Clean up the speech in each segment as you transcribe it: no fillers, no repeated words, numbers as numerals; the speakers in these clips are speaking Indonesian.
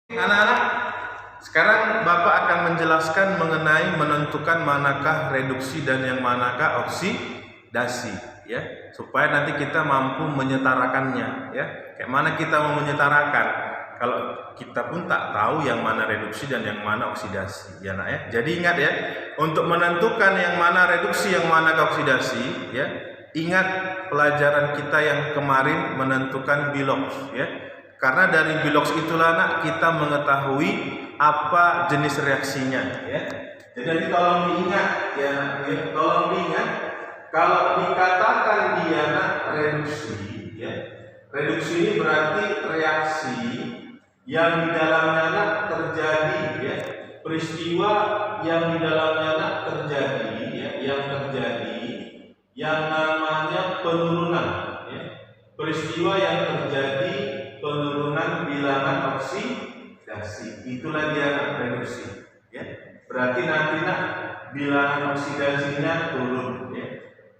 Anak-anak, sekarang Bapak akan menjelaskan mengenai menentukan manakah reduksi dan yang manakah oksidasi, ya, supaya nanti kita mampu menyetarakannya, ya. Kayak mana kita mau menyetarakan kalau kita pun tak tahu yang mana reduksi dan yang mana oksidasi, ya nak ya. Jadi ingat ya, untuk menentukan yang mana reduksi, yang mana oksidasi, ya, ingat pelajaran kita yang kemarin menentukan biloks, ya. Karena dari biloks itulah nak kita mengetahui apa jenis reaksinya, ya. Jadi tolong diingat, ya, tolong diingat kalau dikatakan dia nak reduksi, ya. Reduksi ini berarti reaksi yang di dalamnya nak terjadi, ya. Peristiwa yang di dalamnya nak terjadi, ya, yang namanya penurunan, ya. Peristiwa yang terjadi penurunan bilangan oksidasi, itulah dia reduksi, ya. Berarti nanti nak bilangan oksidasinya turun, ya.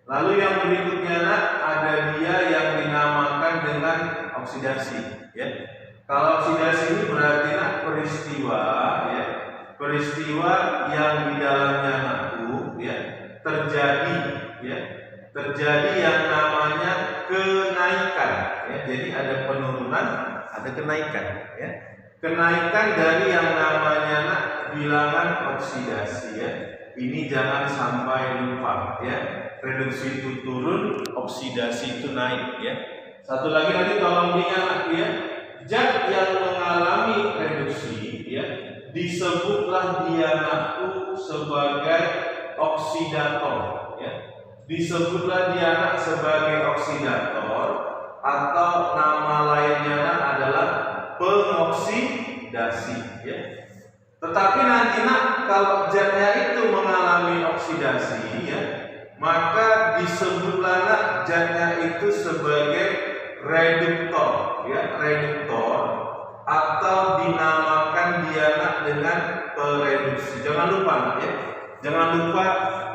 Lalu yang berikutnya nak ada dia yang dinamakan dengan oksidasi, ya. Kalau oksidasi ini berarti nak peristiwa, ya, peristiwa yang di dalamnya aku, ya, terjadi, ya, terjadi yang namanya kenaikan, ya. Jadi ada penurunan, ada kenaikan, ya. Kenaikan dari yang namanya nak bilangan oksidasi, ya. Ini jangan sampai lupa, ya. Reduksi itu turun, oksidasi itu naik, ya. Satu lagi nanti tolong diingat, ya. Zat yang mengalami reduksi, ya, disebutlah dia aku sebagai oksidator, ya. Disebutlah dia sebagai oksidator, atau nama lainnya adalah pengoksidasi, ya. Tetapi nanti nak kalau zatnya itu mengalami oksidasi, ya, maka disebutlah nak zatnya itu sebagai reduktor, ya, reduktor, atau dinamakan dia nak dengan pereduksi. Jangan lupa nak, ya. Jangan lupa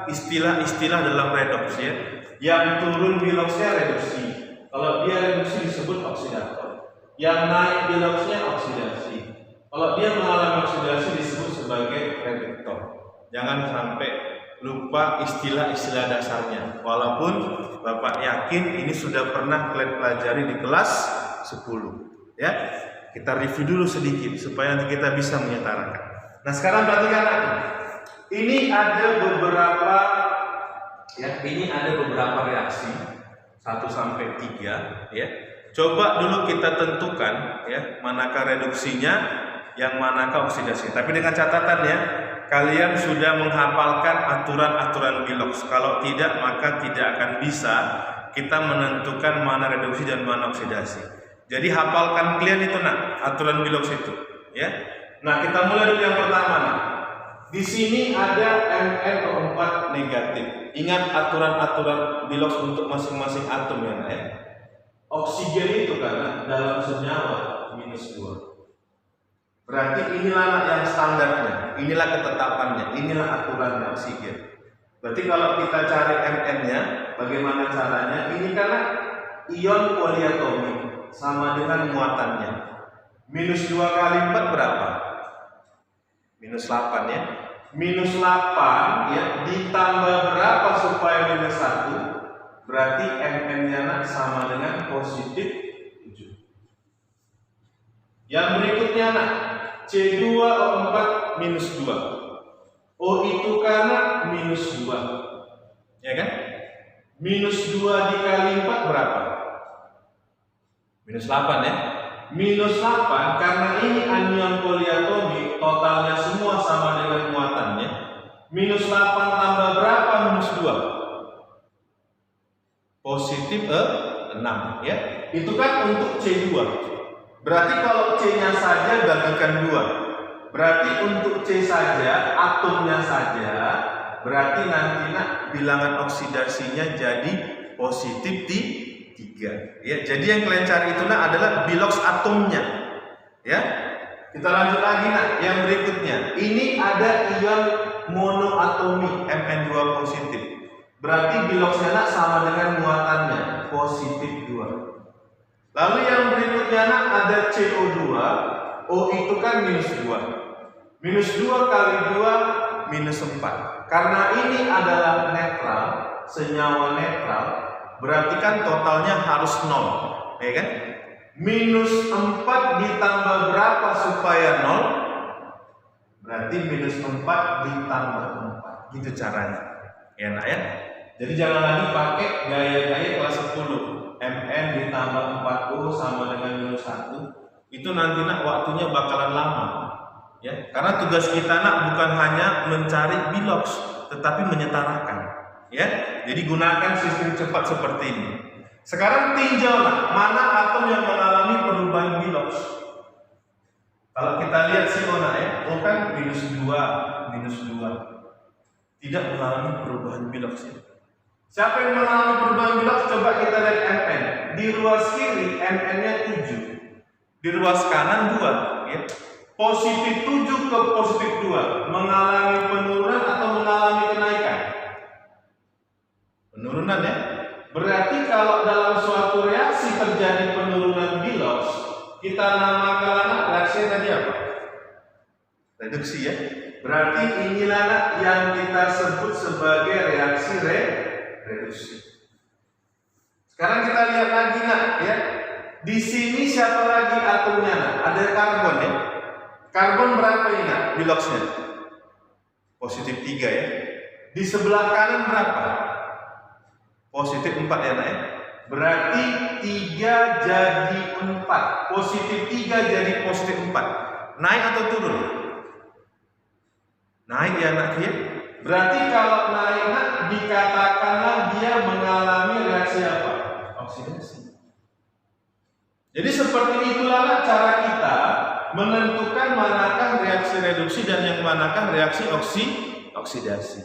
istilah-istilah dalam redoks, ya. Yang turun biloksnya reduksi. Kalau dia reduksi disebut oksidator. Yang naik biloksnya oksidasi. Kalau dia mengalami oksidasi disebut sebagai reduktor. Jangan sampai lupa istilah-istilah dasarnya. Walaupun Bapak yakin ini sudah pernah kalian pelajari di kelas 10, ya. Kita review dulu sedikit supaya nanti kita bisa menyetarakan. Nah, sekarang perhatikan lagi. Ini ada beberapa, ya, ini ada beberapa reaksi 1 sampai 3, ya. Coba dulu kita tentukan, ya, manakah reduksinya, yang manakah oksidasi. Tapi dengan catatan, ya, kalian sudah menghafalkan aturan-aturan biloks. Kalau tidak, maka tidak akan bisa kita menentukan mana reduksi dan mana oksidasi. Jadi hafalkan kalian itu nak aturan biloks itu, ya. Nah, kita mulai dulu yang pertama nih. Di sini ada NO4 negatif. Ingat aturan-aturan biloks untuk masing-masing atom, ya, ya. Oksigen itu kan dalam senyawa -2. Berarti inilah yang standarnya, inilah ketetapannya, inilah aturannya oksigen. Berarti kalau kita cari Mn-nya, bagaimana caranya? Ini karena ion poliatomik sama dengan muatannya. -2 kali 4 berapa? -8, ya. -8, ya, ditambah berapa supaya -1? Berarti Mn-nya sama dengan positif 7. Yang berikutnya nak, C2O4 -2. O itu karena -2, ya kan? -2 dikali 4 berapa? -8, ya. -8 karena ini anion poliatomik, totalnya semua sama dengan muatannya. -8 tambah berapa -2? Positif 6, ya. Itu kan untuk C2. Berarti kalau C-nya saja bagikan 2. Berarti untuk C saja, atomnya saja, berarti nanti nak bilangan oksidasinya jadi positif 3. Ya, jadi yang kalian cari itu nak adalah biloks atomnya. Ya. Kita lanjut lagi nak, yang berikutnya. Ini ada ion monoatomik Mn2 positif. Berarti biloksnya nak sama dengan muatannya, positif 2. Lalu yang berikutnya nak ada CO2 O itu kan minus 2. Minus 2 kali 2 minus 4. Karena ini adalah netral, senyawa netral, berarti kan totalnya harus 0, ya kan? Minus 4 ditambah berapa supaya 0? Berarti minus 4 ditambah 4. Gitu caranya. Ya nak ya? Jadi jangan lagi pakai gaya-gaya kelas 10. Mn ditambah 4O sama dengan minus 1. Itu nanti nak waktunya bakalan lama. Ya, karena tugas kita nak bukan hanya mencari bilox, tetapi menyetarakan. Ya, jadi gunakan sistem cepat seperti ini. Sekarang tinjaulah mana atom yang mengalami perubahan bilox. Kalau kita lihat si Ona ya, O kan minus 2, minus 2. Tidak mengalami perubahan bilox ya. Siapa yang mengalami perubahan bilox? Coba kita lihat Mn. Di ruas kiri Mn-nya 7. Di ruas kanan 2 ya. Positif 7 ke positif 2 mengalami penurunan atau mengalami kenaikan? Penurunan ya. Berarti kalau dalam suatu reaksi terjadi penurunan bilox, kita namakan reaksi tadi apa? Reduksi ya. Berarti inilah yang kita sebut sebagai reaksi reduksi. Sekarang kita lihat lagi nak ya. Di sini siapa lagi atomnya nak? Ada karbon ya. Karbon berapa ini nak biloxnya? Positif 3 ya. Di sebelah kanan berapa? Positif 4 ya nak ya. Berarti 3 jadi 4. Positif 3 jadi positif 4. Naik atau turun? Naik ya nak ya. Berarti kalau naik nak dikatakanlah dia mengalami reaksi apa? Oksidasi. Jadi seperti itulah cara kita menentukan manakah reaksi reduksi dan yang manakah reaksi oksidasi.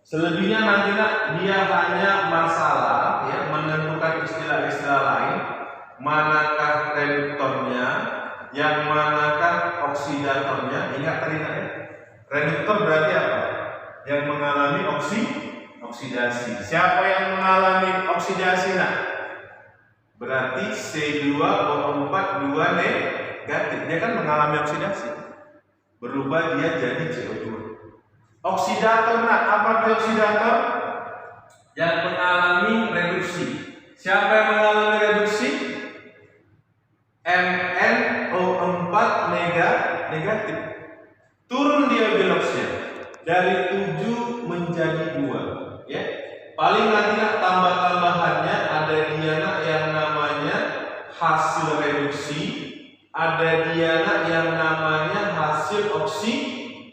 Selebihnya nanti nak dia hanya masalah ya menentukan istilah-istilah lain, manakah reduktornya, yang manakah oksidatornya. Ingat tadi nak ya. Reduktor berarti apa? Yang mengalami oksidasi. Siapa yang mengalami oksidasi nak? Berarti C2O4 2 negatif. Dia kan mengalami oksidasi. Berubah dia jadi CO2. Oksidator nak, apa itu oksidator? Yang mengalami reduksi. Siapa yang mengalami reduksi? MnO4 negatif. Turun dia biloxnya dari 7 menjadi 2 ya. Paling nanti nak tambah-tambahannya ada dia nak yang namanya hasil reduksi, ada dia nak yang namanya hasil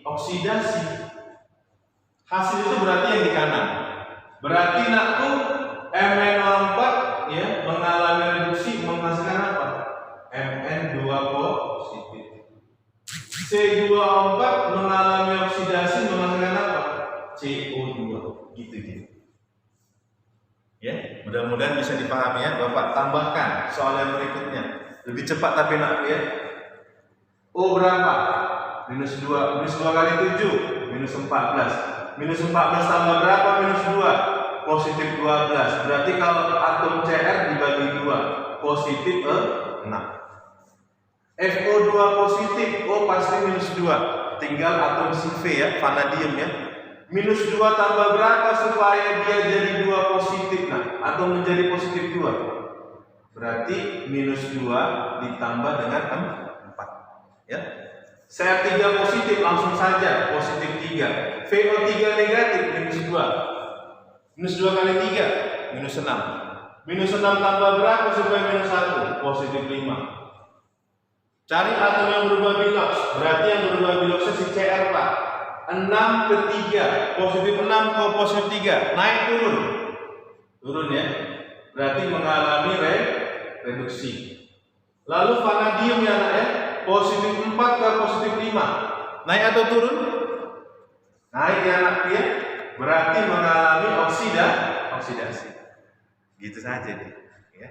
oksidasi. Hasil itu berarti yang di kanan. Berarti nak tuh MnO4 ya mengalami reduksi menghasilkan apa? Mn2 positif. C2O4 mengalami oksidasi menghasilkan apa? CO2. Gitu. Ya, mudah-mudahan bisa dipahami ya. Bapak tambahkan soal yang berikutnya. Lebih cepat tapi nak ya. O berapa? Minus 2. Minus 2 kali 7 minus 14. Minus 14 tambah berapa? Minus 2. Positif 12. Berarti kalau atom Cr dibagi 2 positif 6. FO2 positif, O pasti minus 2. Tinggal atom si V ya, vanadium ya. Minus 2 tambah berapa supaya dia jadi 2 positif nah, atau menjadi positif 2? Berarti minus 2 ditambah dengan 4 ya. Cr3 positif langsung saja positif 3. VO3 negatif minus 2. Minus 2 kali 3 minus 6. Minus 6 tambah berapa supaya minus 1? Positif 5. Cari atom yang berubah bilox. Berarti yang berubah biloxnya si Cr Pak. 6 ke 3. Positif 6 ke positif 3. Naik turun. Turun ya. Berarti mengalami reduksi. Lalu vanadium ya nak ya. Positif 4 ke positif 5. Naik atau turun? Naik ya nak ya. Berarti mengalami oksidasi. Gitu saja deh. Ya.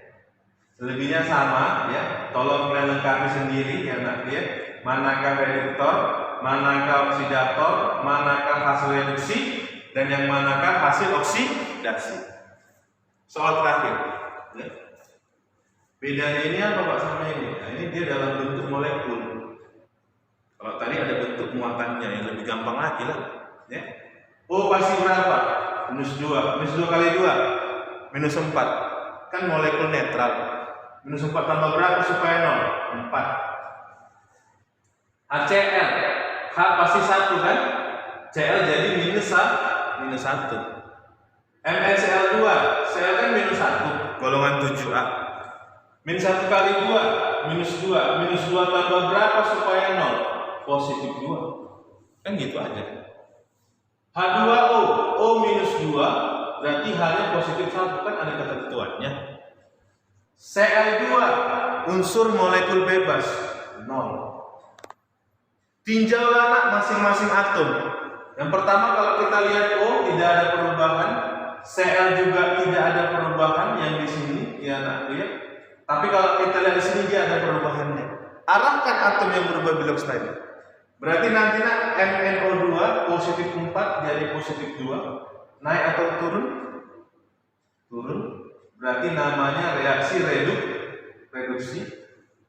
Selebihnya sama ya. Tolong kalian lengkapi sendiri ya nak ya. Manakah reduktor, manakah oksidator, manakah hasil reduksi, dan yang manakah hasil oksidasi. Soal terakhir. Ya. Bedanya ini apa Pak sama ini? Nah, ini dia dalam bentuk molekul. muatannya yang lebih gampang lagi lah. Ya. O pasti berapa? -2. -2 kali 2 -4. Kan molekul netral. -4 tambah berapa supaya 0? 4. HCl. H pasti 1 kan? Cl jadi -1. MnCl2. Cl kan -1. Golongan 7A. -1 kali 2 -2. -2 tambah berapa supaya 0? +2. Kan gitu aja. H2O. O -2 berarti H-nya +1 kan ada ketentuannya. Cl2 unsur molekul bebas 0. Tinjaulah nak masing-masing atom. Yang pertama kalau kita lihat O tidak ada perubahan, Cl juga tidak ada perubahan yang di sini ya nak lihat. Tapi kalau kita lihat di sini dia ada perubahannya. Arahkan atom yang berubah belok tadi. Berarti nanti nak MnO2 +4 jadi +2. Naik atau turun? Turun. Berarti namanya reaksi reduksi.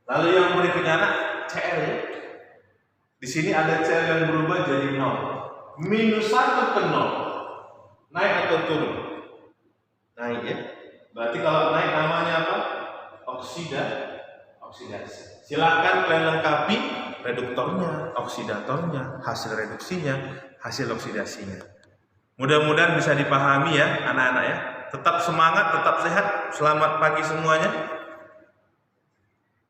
Lalu yang berikutnya nak Cl ya. Di sini ada Cl yang berubah jadi 0. -1 ke 0. Naik atau turun? Naik ya. Berarti kalau naik namanya apa? Oksidasi. Silakan kalian lengkapi reduktornya, oksidatornya, hasil reduksinya, hasil oksidasinya. Mudah-mudahan bisa dipahami ya anak-anak ya. Tetap semangat, tetap sehat. Selamat pagi semuanya.